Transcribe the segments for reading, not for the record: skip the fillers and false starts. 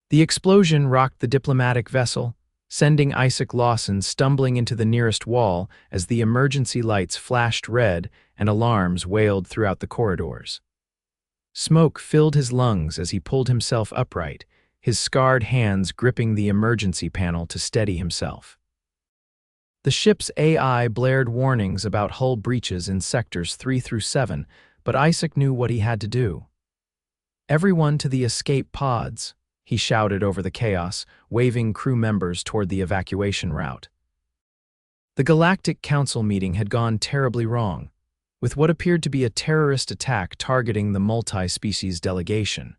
The explosion rocked the diplomatic vessel, sending Isaac Lawson stumbling into the nearest wall as the emergency lights flashed red and alarms wailed throughout the corridors. Smoke filled his lungs as he pulled himself upright, his scarred hands gripping the emergency panel to steady himself. The ship's AI blared warnings about hull breaches in sectors 3 through 7, but Isaac knew what he had to do. "Everyone to the escape pods," he shouted over the chaos, waving crew members toward the evacuation route. The Galactic Council meeting had gone terribly wrong, with what appeared to be a terrorist attack targeting the multi-species delegation.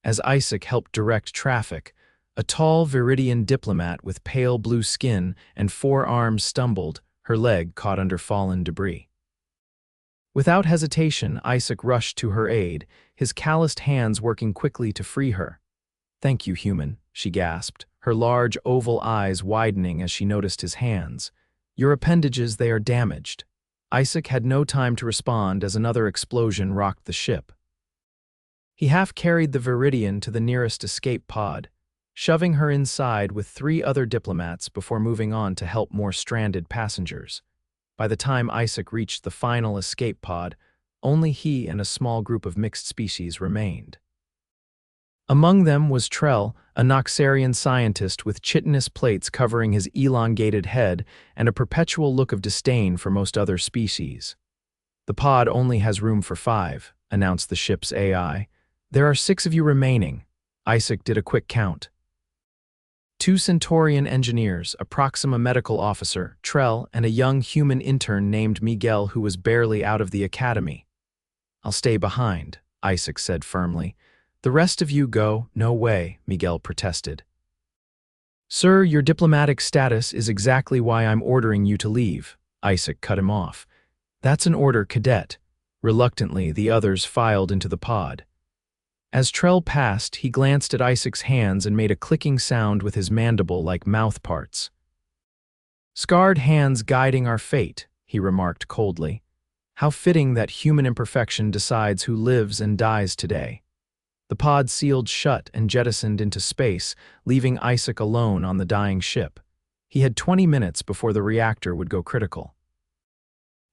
As Isaac helped direct traffic, a tall Viridian diplomat with pale blue skin and 4 arms stumbled, her leg caught under fallen debris. Without hesitation, Isaac rushed to her aid, his calloused hands working quickly to free her. "Thank you, human," she gasped, her large oval eyes widening as she noticed his hands. "Your appendages, they are damaged." Isaac had no time to respond as another explosion rocked the ship. He half-carried the Viridian to the nearest escape pod, shoving her inside with 3 other diplomats before moving on to help more stranded passengers. By the time Isaac reached the final escape pod, only he and a small group of mixed species remained. Among them was Trell, a Noxarian scientist with chitinous plates covering his elongated head and a perpetual look of disdain for most other species. "The pod only has room for 5, announced the ship's AI. "There are 6 of you remaining." Isaac did a quick count. 2 Centaurian engineers, a Proxima medical officer, Trell, and a young human intern named Miguel who was barely out of the academy. "I'll stay behind," Isaac said firmly. "The rest of you go." "No way," Miguel protested. "Sir, your diplomatic status is exactly why I'm ordering you to leave," Isaac cut him off. "That's an order, cadet." Reluctantly, the others filed into the pod. As Trell passed, he glanced at Isaac's hands and made a clicking sound with his mandible like mouth parts. "Scarred hands guiding our fate," he remarked coldly. "How fitting that human imperfection decides who lives and dies today." The pod sealed shut and jettisoned into space, leaving Isaac alone on the dying ship. He had 20 minutes before the reactor would go critical.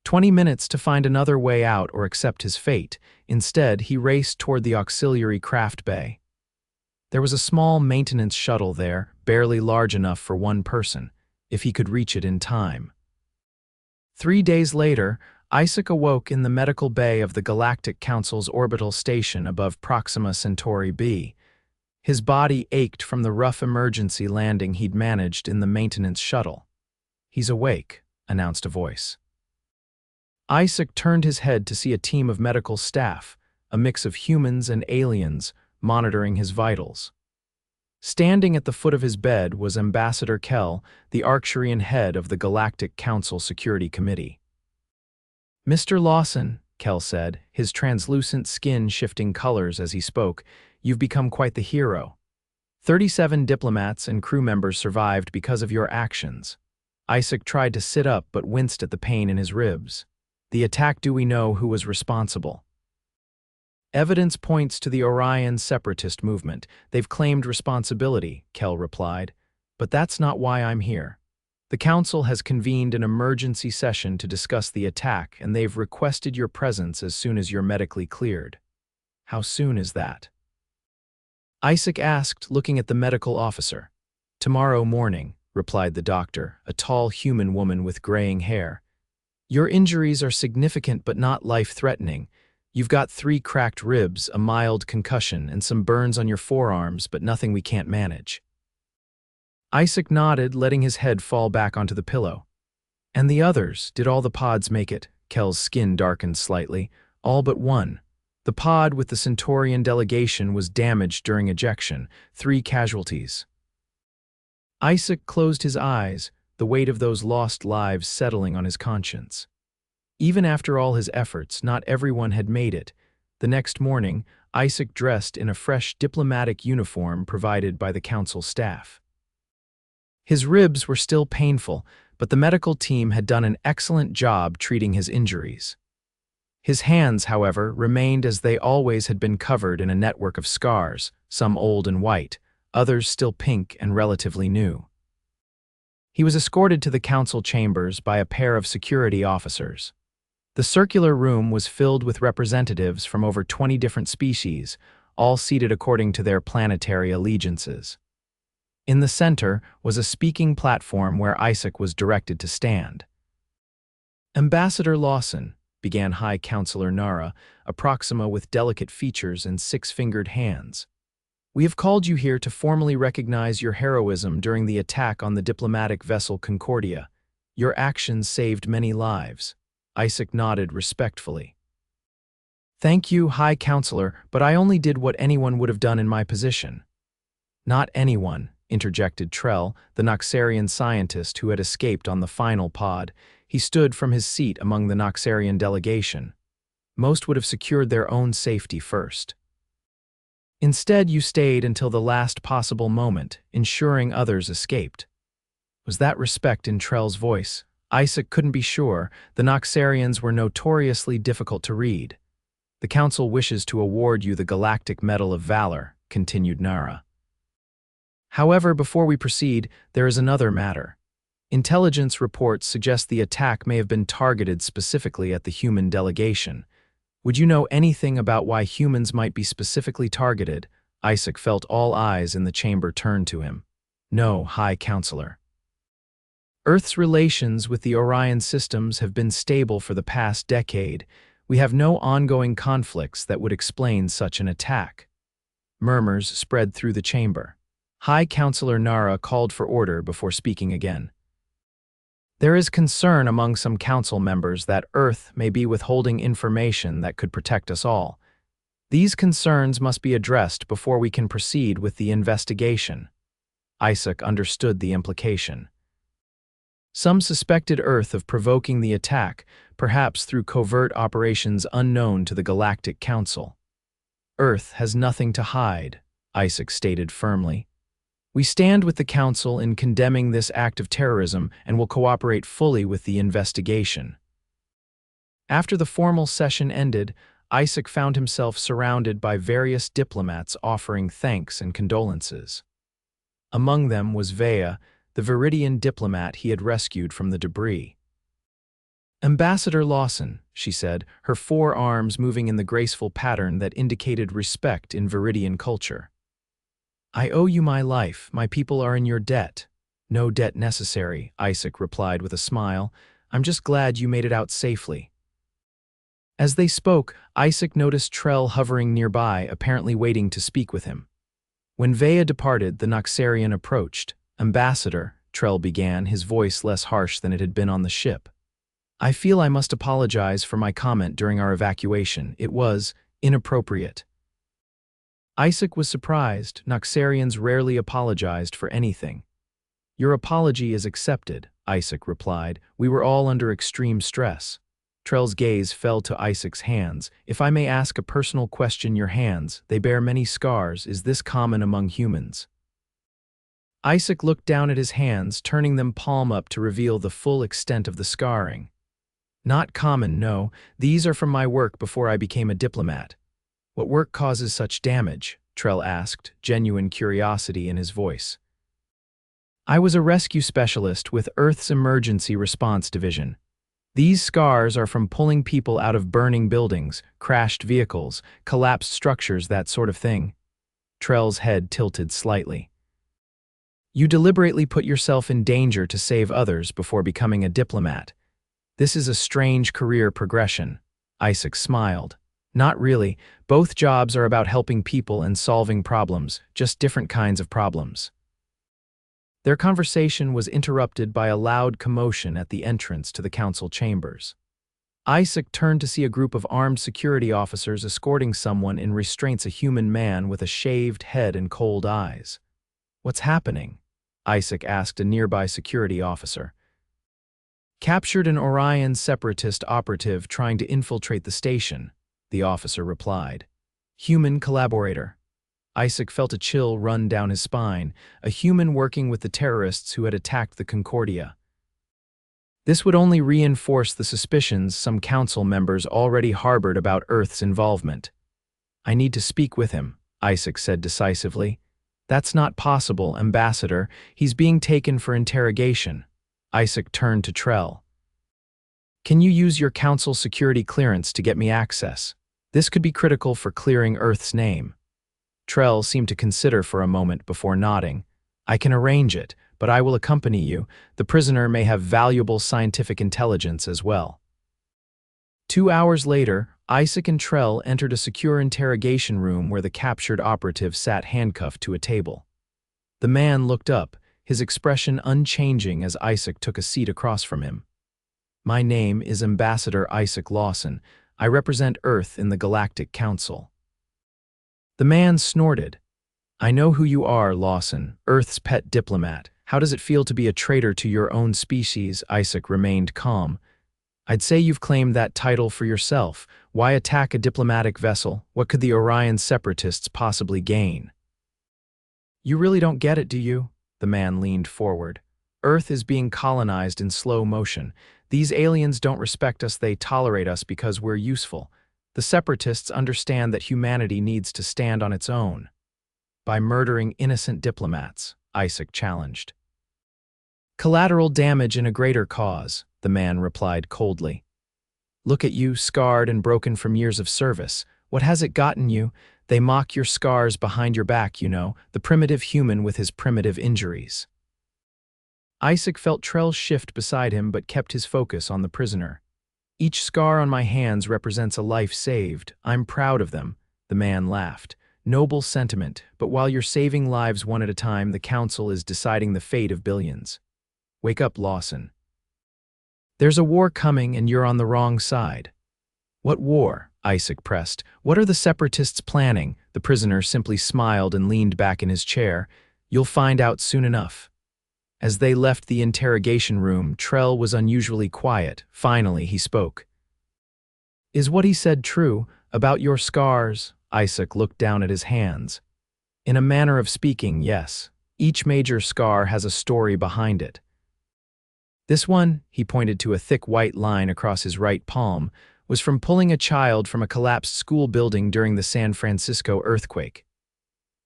20 minutes to find another way out or accept his fate. Instead, he raced toward the auxiliary craft bay. There was a small maintenance shuttle there, barely large enough for 1 person, if he could reach it in time. 3 days later, Isaac awoke in the medical bay of the Galactic Council's orbital station above Proxima Centauri b. His body ached from the rough emergency landing he'd managed in the maintenance shuttle. "He's awake," announced a voice. Isaac turned his head to see a team of medical staff, a mix of humans and aliens, monitoring his vitals. Standing at the foot of his bed was Ambassador Kell, the Arcturian head of the Galactic Council Security Committee. "Mr. Lawson," Kell said, his translucent skin shifting colors as he spoke, "you've become quite the hero. 37 diplomats and crew members survived because of your actions." Isaac tried to sit up but winced at the pain in his ribs. "The attack, do we know who was responsible?" "Evidence points to the Orion separatist movement. They've claimed responsibility," Kell replied. "But that's not why I'm here. The Council has convened an emergency session to discuss the attack, and they've requested your presence as soon as you're medically cleared." "How soon is that?" Isaac asked, looking at the medical officer. "Tomorrow morning," replied the doctor, a tall human woman with graying hair. "Your injuries are significant but not life-threatening. You've got 3 cracked ribs, a mild concussion, and some burns on your forearms, but nothing we can't manage." Isaac nodded, letting his head fall back onto the pillow. "And the others, did all the pods make it?" Kell's skin darkened slightly. "All but 1. The pod with the Centaurian delegation was damaged during ejection. 3 casualties." Isaac closed his eyes, the weight of those lost lives settling on his conscience. Even after all his efforts, not everyone had made it. The next morning, Isaac dressed in a fresh diplomatic uniform provided by the council staff. His ribs were still painful, but the medical team had done an excellent job treating his injuries. His hands, however, remained as they always had been, covered in a network of scars, some old and white, others still pink and relatively new. He was escorted to the council chambers by a pair of security officers. The circular room was filled with representatives from over 20 different species, all seated according to their planetary allegiances. In the center was a speaking platform where Isaac was directed to stand. "Ambassador Lawson," began High Counselor Nara, a Proxima with delicate features and six-fingered hands. "We have called you here to formally recognize your heroism during the attack on the diplomatic vessel Concordia. Your actions saved many lives." Isaac nodded respectfully. "Thank you, High Counselor, but I only did what anyone would have done in my position." "Not anyone," interjected Trell, the Noxarian scientist who had escaped on the final pod. He stood from his seat among the Noxarian delegation. "Most would have secured their own safety first. Instead, you stayed until the last possible moment, ensuring others escaped." Was that respect in Trell's voice? Isaac couldn't be sure. The Noxarians were notoriously difficult to read. "The Council wishes to award you the Galactic Medal of Valor," continued Nara. "However, before we proceed, there is another matter. Intelligence reports suggest the attack may have been targeted specifically at the human delegation. Would you know anything about why humans might be specifically targeted?" Isaac felt all eyes in the chamber turn to him. "No, High Counselor. Earth's relations with the Orion systems have been stable for the past decade. We have no ongoing conflicts that would explain such an attack." Murmurs spread through the chamber. High Counselor Nara called for order before speaking again. "There is concern among some council members that Earth may be withholding information that could protect us all. These concerns must be addressed before we can proceed with the investigation." Isaac understood the implication. Some suspected Earth of provoking the attack, perhaps through covert operations unknown to the Galactic Council. "Earth has nothing to hide," Isaac stated firmly. "We stand with the Council in condemning this act of terrorism and will cooperate fully with the investigation." After the formal session ended, Isaac found himself surrounded by various diplomats offering thanks and condolences. Among them was Vea, the Viridian diplomat he had rescued from the debris. "Ambassador Lawson," she said, her forearms moving in the graceful pattern that indicated respect in Viridian culture. "I owe you my life. My people are in your debt." "No debt necessary," Isaac replied with a smile. "I'm just glad you made it out safely." As they spoke, Isaac noticed Trell hovering nearby, apparently waiting to speak with him. When Vea departed, the Noxarian approached. "Ambassador," Trell began, his voice less harsh than it had been on the ship. "I feel I must apologize for my comment during our evacuation. It was inappropriate." Isaac was surprised. Noxarians rarely apologized for anything. "Your apology is accepted," Isaac replied. "We were all under extreme stress." Trell's gaze fell to Isaac's hands. "If I may ask a personal question, your hands, they bear many scars. Is this common among humans?" Isaac looked down at his hands, turning them palm up to reveal the full extent of the scarring. "Not common, no. These are from my work before I became a diplomat." "What work causes such damage?" Trell asked, genuine curiosity in his voice. "I was a rescue specialist with Earth's Emergency Response Division. These scars are from pulling people out of burning buildings, crashed vehicles, collapsed structures, that sort of thing." Trell's head tilted slightly. "You deliberately put yourself in danger to save others before becoming a diplomat. This is a strange career progression." Isaac smiled. "Not really. Both jobs are about helping people and solving problems, just different kinds of problems." Their conversation was interrupted by a loud commotion at the entrance to the council chambers. Isaac turned to see a group of armed security officers escorting someone in restraints, a human man with a shaved head and cold eyes. "What's happening?" Isaac asked a nearby security officer. "Captured an Orion separatist operative trying to infiltrate the station," the officer replied. "Human collaborator." Isaac felt a chill run down his spine, a human working with the terrorists who had attacked the Concordia. This would only reinforce the suspicions some council members already harbored about Earth's involvement. "I need to speak with him," Isaac said decisively. That's not possible, Ambassador. He's being taken for interrogation. Isaac turned to Trell. Can you use your council security clearance to get me access? This could be critical for clearing Earth's name. Trell seemed to consider for a moment before nodding. I can arrange it, but I will accompany you. The prisoner may have valuable scientific intelligence as well. 2 hours later, Isaac and Trell entered a secure interrogation room where the captured operative sat handcuffed to a table. The man looked up, his expression unchanging as Isaac took a seat across from him. My name is Ambassador Isaac Lawson. I represent Earth in the Galactic Council. The man snorted. I know who you are, Lawson, Earth's pet diplomat. How does it feel to be a traitor to your own species? Isaac remained calm. I'd say you've claimed that title for yourself. Why attack a diplomatic vessel? What could the Orion separatists possibly gain? You really don't get it, do you? The man leaned forward. Earth is being colonized in slow motion. These aliens don't respect us, they tolerate us because we're useful. The separatists understand that humanity needs to stand on its own. By murdering innocent diplomats, Isaac challenged. Collateral damage in a greater cause, the man replied coldly. Look at you, scarred and broken from years of service. What has it gotten you? They mock your scars behind your back, you know, the primitive human with his primitive injuries. Isaac felt Trell shift beside him but kept his focus on the prisoner. Each scar on my hands represents a life saved. I'm proud of them, the man laughed. Noble sentiment, but while you're saving lives one at a time, the Council is deciding the fate of billions. Wake up, Lawson. There's a war coming and you're on the wrong side. What war? Isaac pressed. What are the separatists planning? The prisoner simply smiled and leaned back in his chair. You'll find out soon enough. As they left the interrogation room, Trell was unusually quiet. Finally, he spoke. Is what he said true about your scars? Isaac looked down at his hands. In a manner of speaking, yes. Each major scar has a story behind it. This one, he pointed to a thick white line across his right palm, was from pulling a child from a collapsed school building during the San Francisco earthquake.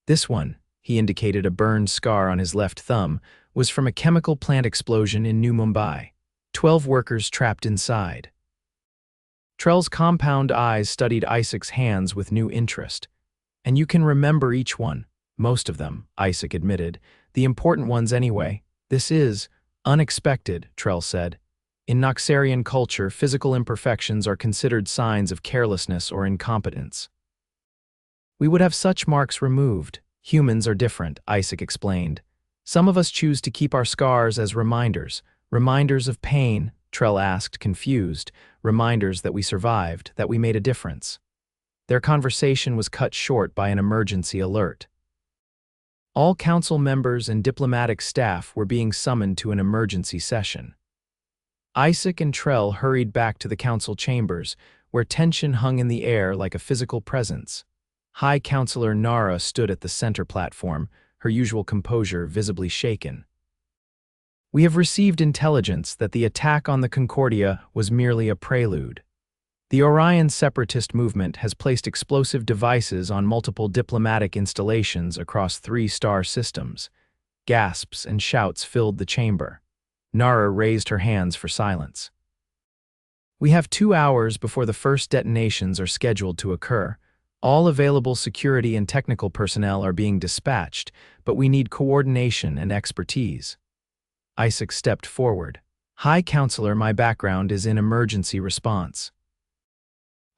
This one, he indicated a burned scar on his left thumb, was from a chemical plant explosion in New Mumbai. 12 workers trapped inside. Trell's compound eyes studied Isaac's hands with new interest. And you can remember each one. Most of them, Isaac admitted. The important ones anyway. This is unexpected, Trell said. In Noxarian culture, physical imperfections are considered signs of carelessness or incompetence. We would have such marks removed. Humans are different, Isaac explained. Some of us choose to keep our scars as reminders. Reminders of pain, Trell asked, confused. Reminders that we survived, that we made a difference. Their conversation was cut short by an emergency alert. All council members and diplomatic staff were being summoned to an emergency session. Isaac and Trell hurried back to the council chambers, where tension hung in the air like a physical presence. High Counselor Nara stood at the center platform, her usual composure visibly shaken. We have received intelligence that the attack on the Concordia was merely a prelude. The Orion separatist movement has placed explosive devices on multiple diplomatic installations across 3 star systems. Gasps and shouts filled the chamber. Nara raised her hands for silence. We have 2 hours before the first detonations are scheduled to occur. All available security and technical personnel are being dispatched, but we need coordination and expertise. Isaac stepped forward. High Counselor, my background is in emergency response.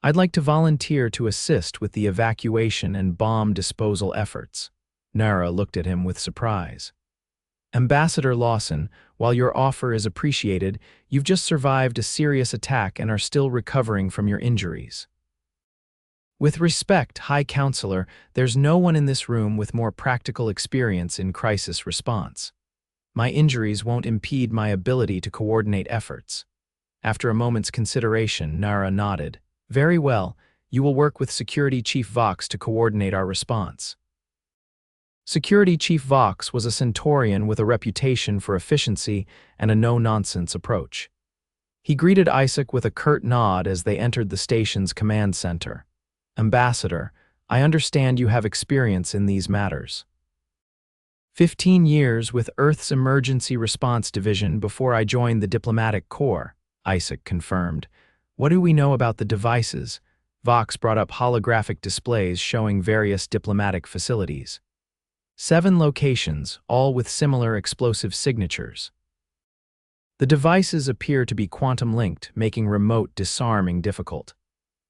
I'd like to volunteer to assist with the evacuation and bomb disposal efforts. Nara looked at him with surprise. Ambassador Lawson, while your offer is appreciated, you've just survived a serious attack and are still recovering from your injuries. With respect, High Counselor, there's no one in this room with more practical experience in crisis response. My injuries won't impede my ability to coordinate efforts. After a moment's consideration, Nara nodded. Very well, you will work with Security Chief Vox to coordinate our response. Security Chief Vox was a Centaurian with a reputation for efficiency and a no-nonsense approach. He greeted Isaac with a curt nod as they entered the station's command center. Ambassador, I understand you have experience in these matters. 15 years with Earth's Emergency Response Division before I joined the Diplomatic Corps, Isaac confirmed. What do we know about the devices? Vox brought up holographic displays showing various diplomatic facilities. 7 locations, all with similar explosive signatures. The devices appear to be quantum-linked, making remote disarming difficult.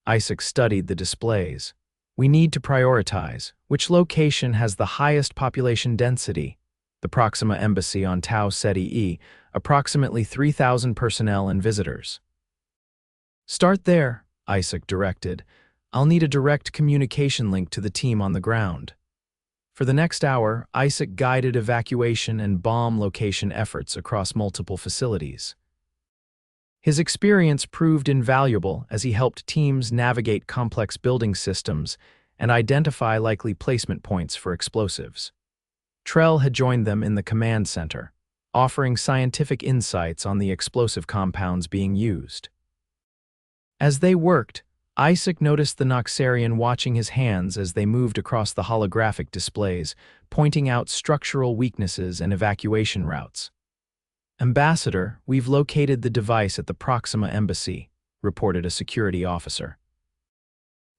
Isaac studied the displays. We need to prioritize. Which location has the highest population density? The Proxima Embassy on Tau Ceti E, approximately 3,000 personnel and visitors. Start there, Isaac directed. I'll need a direct communication link to the team on the ground. For the next hour, Isaac guided evacuation and bomb location efforts across multiple facilities. His experience proved invaluable as he helped teams navigate complex building systems and identify likely placement points for explosives. Trell had joined them in the command center, offering scientific insights on the explosive compounds being used. As they worked, Isaac noticed the Noxarian watching his hands as they moved across the holographic displays, pointing out structural weaknesses and evacuation routes. Ambassador, we've located the device at the Proxima Embassy, reported a security officer.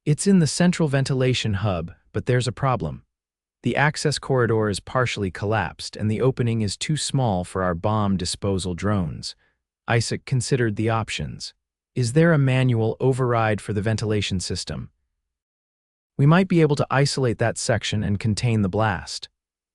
It's in the central ventilation hub, but there's a problem. The access corridor is partially collapsed and the opening is too small for our bomb disposal drones. Isaac considered the options. Is there a manual override for the ventilation system? We might be able to isolate that section and contain the blast.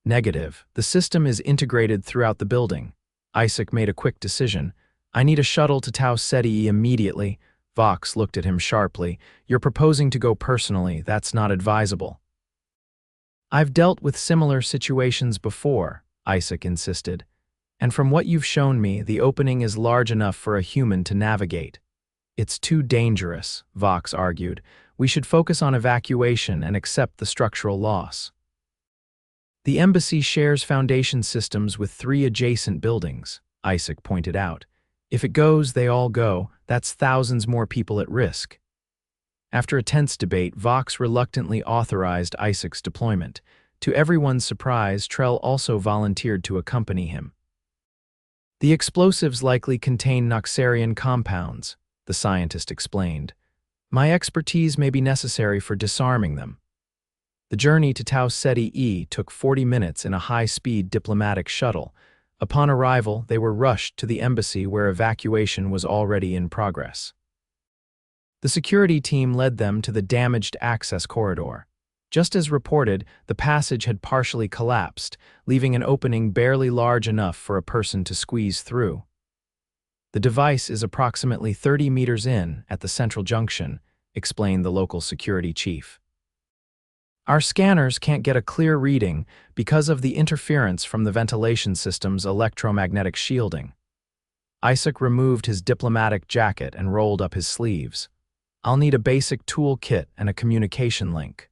Negative. The system is integrated throughout the building. Isaac made a quick decision. I need a shuttle to Tau Ceti immediately. Vox looked at him sharply. You're proposing to go personally. That's not advisable. I've dealt with similar situations before, Isaac insisted. And from what you've shown me, the opening is large enough for a human to navigate. It's too dangerous, Vox argued. We should focus on evacuation and accept the structural loss. The embassy shares foundation systems with 3 adjacent buildings, Isaac pointed out. If it goes, they all go. That's thousands more people at risk. After a tense debate, Vox reluctantly authorized Isaac's deployment. To everyone's surprise, Trell also volunteered to accompany him. The explosives likely contain Noxarian compounds, the scientist explained. My expertise may be necessary for disarming them. The journey to Tau Ceti E took 40 minutes in a high-speed diplomatic shuttle. Upon arrival, they were rushed to the embassy where evacuation was already in progress. The security team led them to the damaged access corridor. Just as reported, the passage had partially collapsed, leaving an opening barely large enough for a person to squeeze through. The device is approximately 30 meters in at the central junction, explained the local security chief. Our scanners can't get a clear reading because of the interference from the ventilation system's electromagnetic shielding. Isaac removed his diplomatic jacket and rolled up his sleeves. I'll need a basic tool kit and a communication link.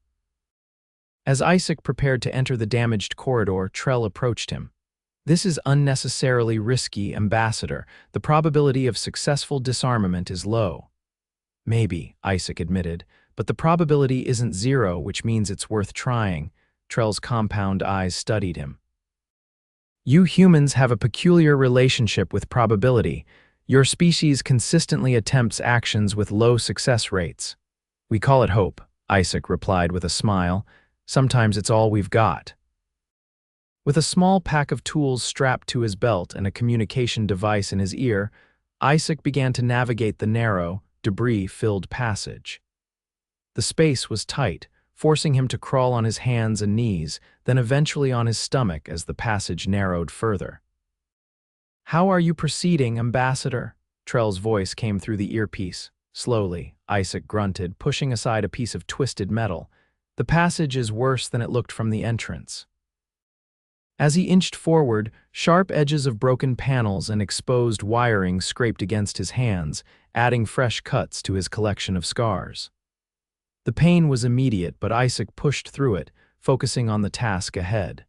As Isaac prepared to enter the damaged corridor, Trell approached him. This is unnecessarily risky, Ambassador. The probability of successful disarmament is low. Maybe, Isaac admitted, but the probability isn't 0, which means it's worth trying. Trell's compound eyes studied him. You humans have a peculiar relationship with probability. Your species consistently attempts actions with low success rates. We call it hope, Isaac replied with a smile. Sometimes it's all we've got. With a small pack of tools strapped to his belt and a communication device in his ear, Isaac began to navigate the narrow, debris-filled passage. The space was tight, forcing him to crawl on his hands and knees, then eventually on his stomach as the passage narrowed further. How are you proceeding, Ambassador? Trell's voice came through the earpiece. Slowly, Isaac grunted, pushing aside a piece of twisted metal. The passage is worse than it looked from the entrance. As he inched forward, sharp edges of broken panels and exposed wiring scraped against his hands, adding fresh cuts to his collection of scars. The pain was immediate, but Isaac pushed through it, focusing on the task ahead.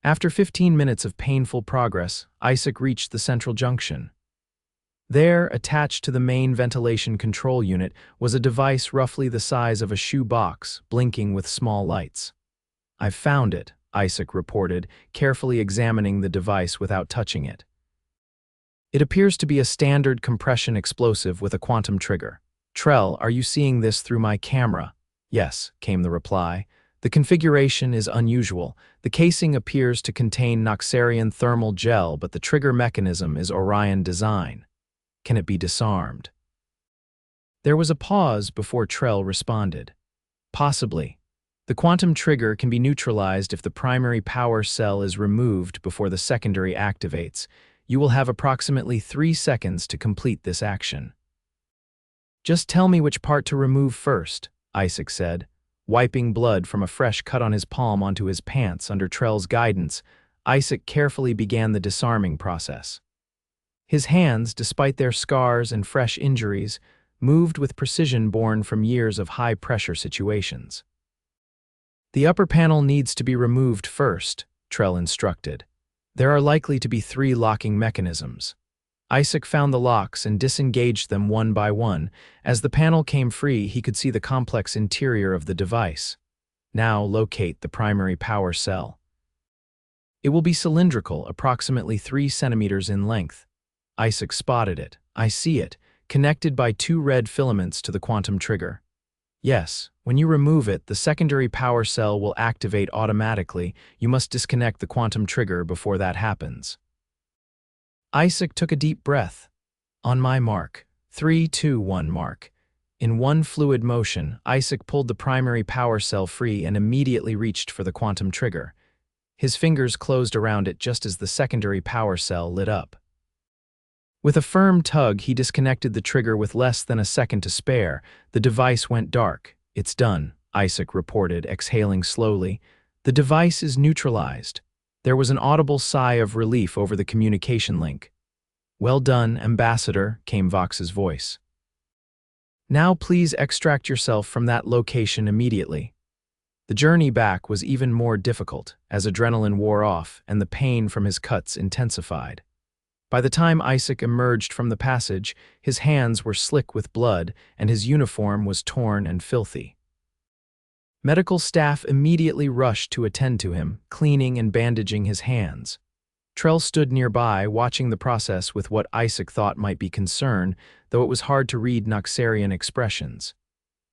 After 15 minutes of painful progress, Isaac reached the central junction. There, attached to the main ventilation control unit, was a device roughly the size of a shoe box, blinking with small lights. I've found it, Isaac reported, carefully examining the device without touching it. It appears to be a standard compression explosive with a quantum trigger. Trell, are you seeing this through my camera? Yes, came the reply. The configuration is unusual. The casing appears to contain Noxarian thermal gel, but the trigger mechanism is Orion design. Can it be disarmed? There was a pause before Trell responded. Possibly. The quantum trigger can be neutralized if the primary power cell is removed before the secondary activates. You will have approximately 3 seconds to complete this action. Just tell me which part to remove first, Isaac said. Wiping blood from a fresh cut on his palm onto his pants under Trell's guidance, Isaac carefully began the disarming process. His hands, despite their scars and fresh injuries, moved with precision born from years of high-pressure situations. The upper panel needs to be removed first, Trell instructed. There are likely to be 3 locking mechanisms. Isaac found the locks and disengaged them one by one. As the panel came free, he could see the complex interior of the device. Now locate the primary power cell. It will be cylindrical, approximately 3 centimeters in length. Isaac spotted it. I see it, connected by 2 red filaments to the quantum trigger. Yes, when you remove it, the secondary power cell will activate automatically. You must disconnect the quantum trigger before that happens. Isaac took a deep breath. On my mark. 3, 2, 1 mark. In one fluid motion, Isaac pulled the primary power cell free and immediately reached for the quantum trigger. His fingers closed around it just as the secondary power cell lit up. With a firm tug, he disconnected the trigger with less than a second to spare. The device went dark. It's done, Isaac reported, exhaling slowly. The device is neutralized. There was an audible sigh of relief over the communication link. Well done, Ambassador, came Vox's voice. Now please extract yourself from that location immediately. The journey back was even more difficult as adrenaline wore off and the pain from his cuts intensified. By the time Isaac emerged from the passage, his hands were slick with blood and his uniform was torn and filthy. Medical staff immediately rushed to attend to him, cleaning and bandaging his hands. Trell stood nearby, watching the process with what Isaac thought might be concern, though it was hard to read Noxarian expressions.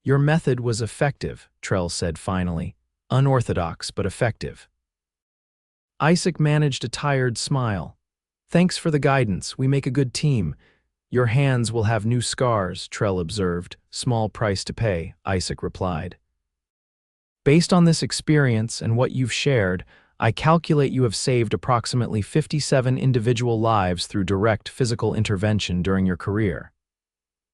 Your method was effective, Trell said finally. Unorthodox, but effective. Isaac managed a tired smile. Thanks for the guidance. We make a good team. Your hands will have new scars, Trell observed. Small price to pay, Isaac replied. Based on this experience and what you've shared, I calculate you have saved approximately 57 individual lives through direct physical intervention during your career.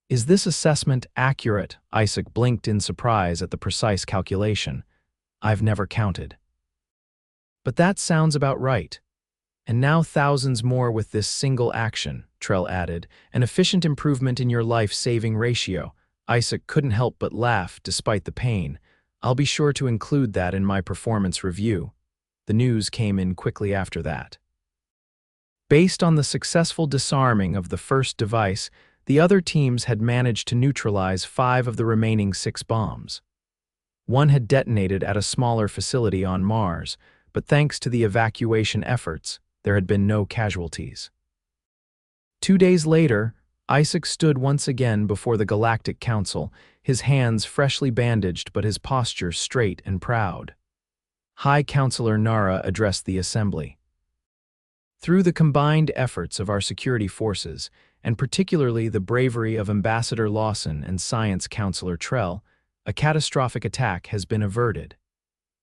Is this assessment accurate? Isaac blinked in surprise at the precise calculation. I've never counted. But that sounds about right. And now thousands more with this single action, Trell added, an efficient improvement in your life-saving ratio. Isaac couldn't help but laugh despite the pain. I'll be sure to include that in my performance review. The news came in quickly after that. Based on the successful disarming of the first device, the other teams had managed to neutralize 5 of the remaining 6 bombs. One had detonated at a smaller facility on Mars, but thanks to the evacuation efforts, there had been no casualties. 2 days later, Isaac stood once again before the Galactic Council, his hands freshly bandaged but his posture straight and proud. High Counselor Nara addressed the assembly. Through the combined efforts of our security forces, and particularly the bravery of Ambassador Lawson and Science Counselor Trell, a catastrophic attack has been averted.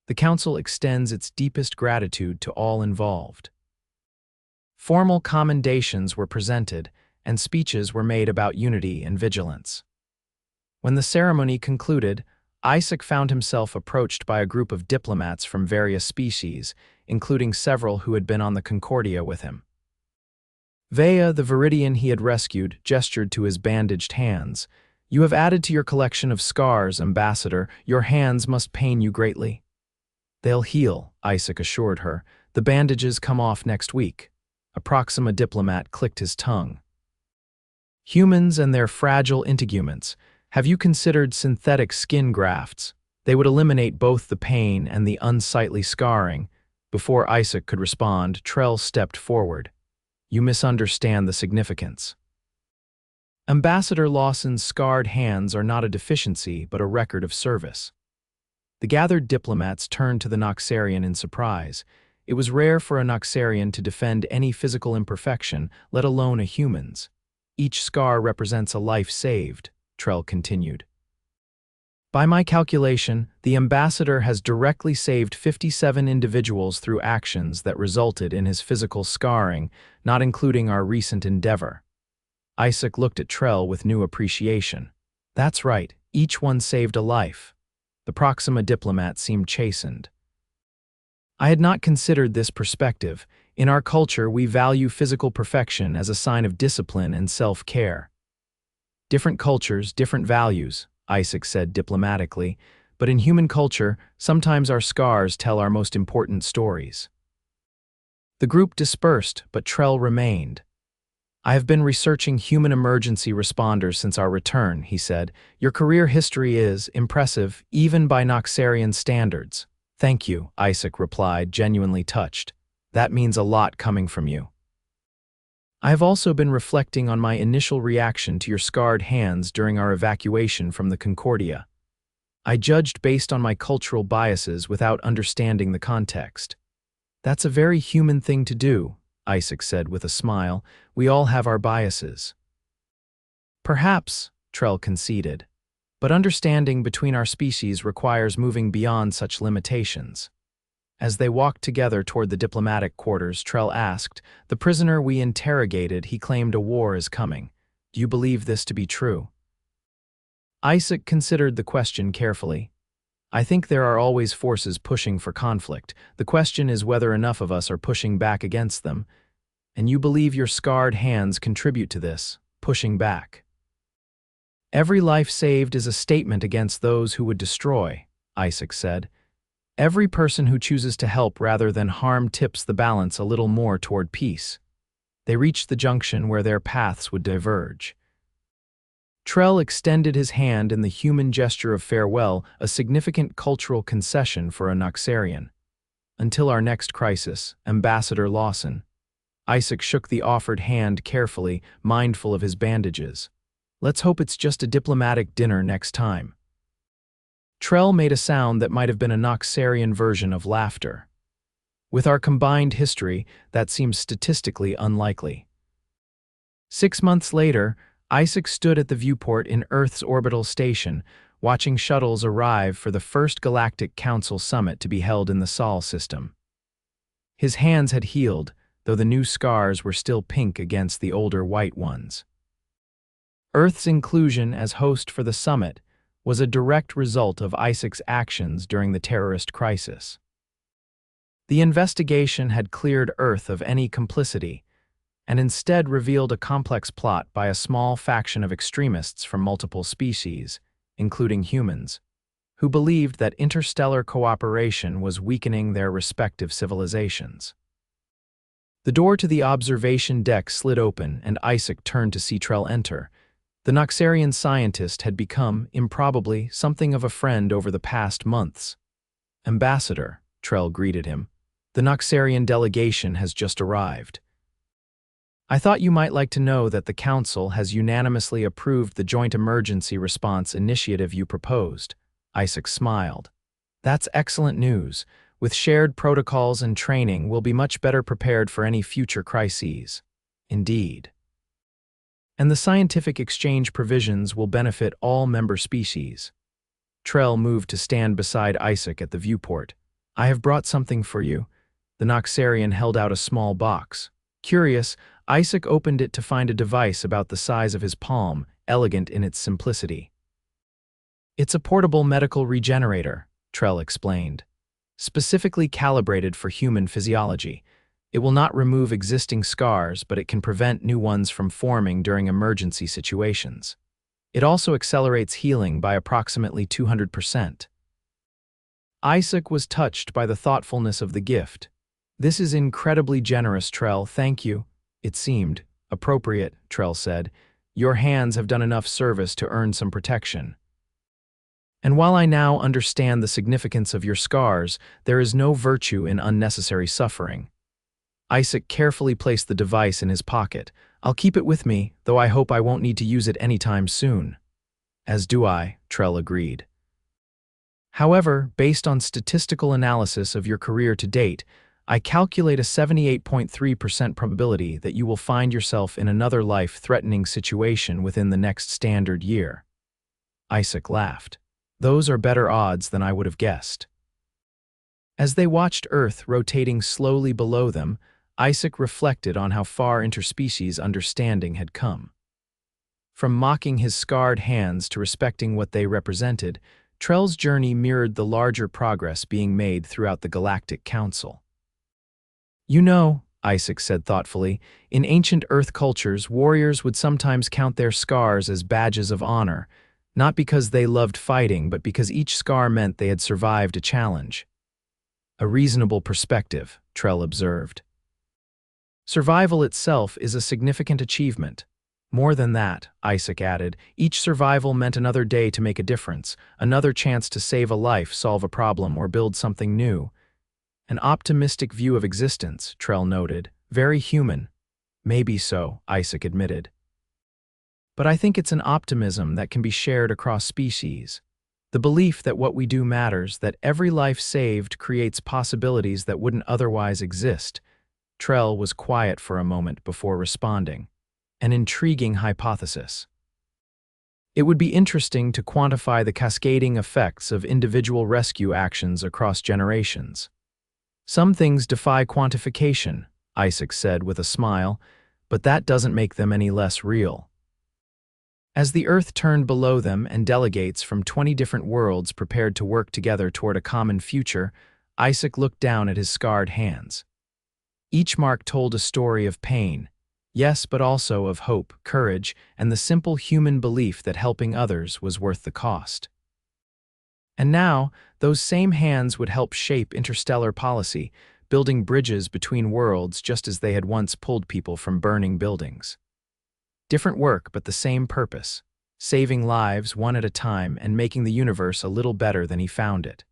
The Council extends its deepest gratitude to all involved. Formal commendations were presented, and speeches were made about unity and vigilance. When the ceremony concluded, Isaac found himself approached by a group of diplomats from various species, including several who had been on the Concordia with him. Vea, the Viridian he had rescued, gestured to his bandaged hands. You have added to your collection of scars, Ambassador. Your hands must pain you greatly. They'll heal, Isaac assured her. The bandages come off next week. A Proxima diplomat clicked his tongue. Humans and their fragile integuments. Have you considered synthetic skin grafts? They would eliminate both the pain and the unsightly scarring. Before Isaac could respond, Trell stepped forward. You misunderstand the significance. Ambassador Lawson's scarred hands are not a deficiency, but a record of service. The gathered diplomats turned to the Noxarian in surprise. It was rare for a Noxarian to defend any physical imperfection, let alone a human's. Each scar represents a life saved, Trell continued. By my calculation, the ambassador has directly saved 57 individuals through actions that resulted in his physical scarring, not including our recent endeavor. Isaac looked at Trell with new appreciation. That's right, each one saved a life. The Proxima diplomat seemed chastened. I had not considered this perspective. In our culture, we value physical perfection as a sign of discipline and self-care. Different cultures, different values, Isaac said diplomatically, but in human culture, sometimes our scars tell our most important stories. The group dispersed, but Trell remained. I have been researching human emergency responders since our return, he said. Your career history is impressive, even by Noxarian standards. Thank you, Isaac replied, genuinely touched. That means a lot coming from you. I have also been reflecting on my initial reaction to your scarred hands during our evacuation from the Concordia. I judged based on my cultural biases without understanding the context. That's a very human thing to do, Isaac said with a smile. We all have our biases. Perhaps, Trell conceded, but understanding between our species requires moving beyond such limitations. As they walked together toward the diplomatic quarters, Trell asked, the prisoner we interrogated, he claimed a war is coming. Do you believe this to be true? Isaac considered the question carefully. I think there are always forces pushing for conflict. The question is whether enough of us are pushing back against them. And you believe your scarred hands contribute to this, pushing back. Every life saved is a statement against those who would destroy, Isaac said. Every person who chooses to help rather than harm tips the balance a little more toward peace. They reached the junction where their paths would diverge. Trell extended his hand in the human gesture of farewell, a significant cultural concession for a Noxarian. Until our next crisis, Ambassador Lawson. Isaac shook the offered hand carefully, mindful of his bandages. Let's hope it's just a diplomatic dinner next time. Trell made a sound that might have been a Noxarian version of laughter. With our combined history, that seems statistically unlikely. 6 months later, Isaac stood at the viewport in Earth's orbital station, watching shuttles arrive for the first Galactic Council summit to be held in the Sol system. His hands had healed, though the new scars were still pink against the older white ones. Earth's inclusion as host for the summit was a direct result of Isaac's actions during the terrorist crisis. The investigation had cleared Earth of any complicity, and instead revealed a complex plot by a small faction of extremists from multiple species, including humans, who believed that interstellar cooperation was weakening their respective civilizations. The door to the observation deck slid open, and Isaac turned to see Trell enter. The Noxarian scientist had become, improbably, something of a friend over the past months. Ambassador, Trell greeted him, the Noxarian delegation has just arrived. I thought you might like to know that the Council has unanimously approved the joint emergency response initiative you proposed. Isaac smiled. That's excellent news. With shared protocols and training, we'll be much better prepared for any future crises. Indeed. And the scientific exchange provisions will benefit all member species. Trell moved to stand beside Isaac at the viewport. I have brought something for you. The Noxarian held out a small box. Curious, Isaac opened it to find a device about the size of his palm, elegant in its simplicity. It's a portable medical regenerator, Trell explained. Specifically calibrated for human physiology. It will not remove existing scars, but it can prevent new ones from forming during emergency situations. It also accelerates healing by approximately 200%. Isaac was touched by the thoughtfulness of the gift. This is incredibly generous, Trell, thank you. It seemed appropriate, Trell said. Your hands have done enough service to earn some protection. And while I now understand the significance of your scars, there is no virtue in unnecessary suffering. Isaac carefully placed the device in his pocket. I'll keep it with me, though I hope I won't need to use it anytime soon. As do I, Trell agreed. However, based on statistical analysis of your career to date, I calculate a 78.3% probability that you will find yourself in another life-threatening situation within the next standard year. Isaac laughed. Those are better odds than I would have guessed. As they watched Earth rotating slowly below them, Isaac reflected on how far interspecies understanding had come. From mocking his scarred hands to respecting what they represented, Trell's journey mirrored the larger progress being made throughout the Galactic Council. You know, Isaac said thoughtfully, in ancient Earth cultures, warriors would sometimes count their scars as badges of honor, not because they loved fighting, but because each scar meant they had survived a challenge. A reasonable perspective, Trell observed. Survival itself is a significant achievement. More than that, Isaac added, each survival meant another day to make a difference, another chance to save a life, solve a problem, or build something new. An optimistic view of existence, Trell noted. Very human. Maybe so, Isaac admitted. But I think it's an optimism that can be shared across species. The belief that what we do matters, that every life saved creates possibilities that wouldn't otherwise exist. Trell was quiet for a moment before responding. An intriguing hypothesis. It would be interesting to quantify the cascading effects of individual rescue actions across generations. Some things defy quantification, Isaac said with a smile, but that doesn't make them any less real. As the Earth turned below them and delegates from 20 different worlds prepared to work together toward a common future, Isaac looked down at his scarred hands. Each mark told a story of pain, yes, but also of hope, courage, and the simple human belief that helping others was worth the cost. And now, those same hands would help shape interstellar policy, building bridges between worlds just as they had once pulled people from burning buildings. Different work, but the same purpose, saving lives one at a time and making the universe a little better than he found it.